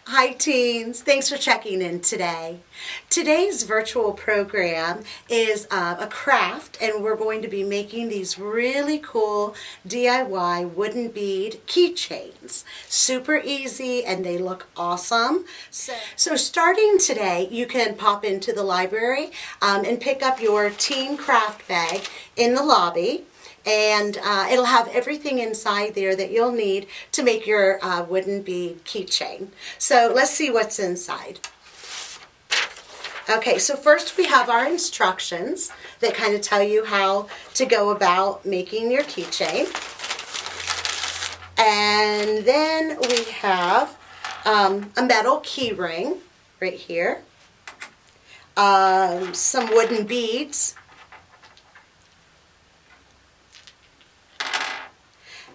Hi teens, thanks for checking in today. Today's virtual program is a craft, and we're going to be making these really cool DIY wooden bead keychains. Super easy and they look awesome. So starting today, you can pop into the library and pick up your teen craft bag in the lobby. And it'll have everything inside there that you'll need to make your wooden bead keychain. So let's see what's inside. Okay, so first we have our instructions that kind of tell you how to go about making your keychain. And then we have a metal key ring right here, some wooden beads,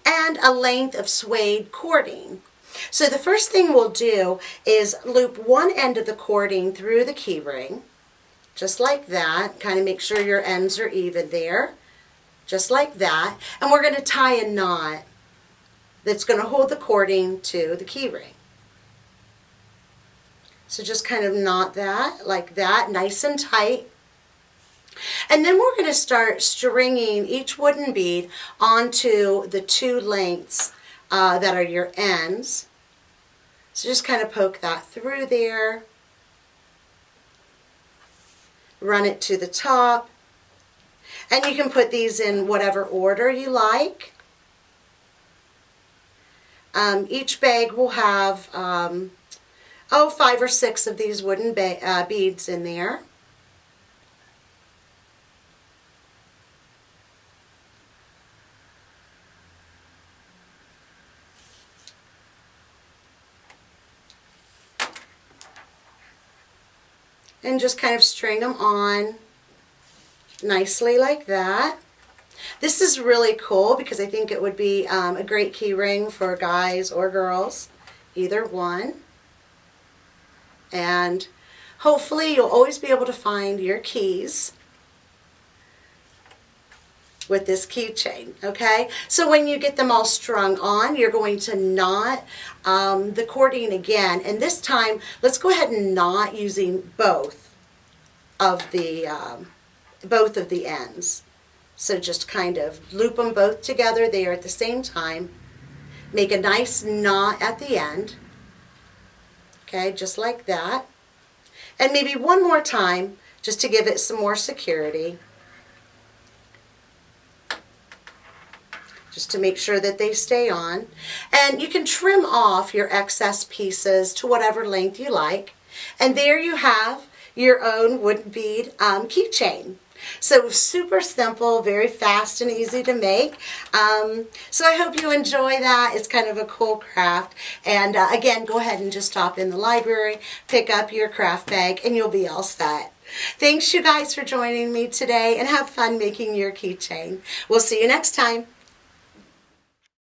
and a length of suede cording. So the first thing we'll do is loop one end of the cording through the key ring, just like that. Kind of make sure your ends are even there, just like that. And we're going to tie a knot that's going to hold the cording to the key ring. So just kind of knot that like that, nice and tight. And then we're going to start stringing each wooden bead onto the two lengths that are your ends. So just kind of poke that through there, run it to the top, and you can put these in whatever order you like. Each bag will have 5 or 6 of these wooden beads in there. And just kind of string them on nicely like that. This is really cool because I think it would be a great key ring for guys or girls, either one. And hopefully you'll always be able to find your keys with this keychain, okay? So when you get them all strung on, you're going to knot the cording again, and this time let's go ahead and knot using both of the ends. So just kind of loop them both together there at the same time. Make a nice knot at the end, okay, just like that. And maybe one more time just to give it some more security, just to make sure that they stay on. And you can trim off your excess pieces to whatever length you like. And there you have your own wooden bead keychain. So super simple, very fast and easy to make. So I hope you enjoy that. It's kind of a cool craft. And again, go ahead and just stop in the library, pick up your craft bag, and you'll be all set. Thanks you guys for joining me today, and have fun making your keychain. We'll see you next time.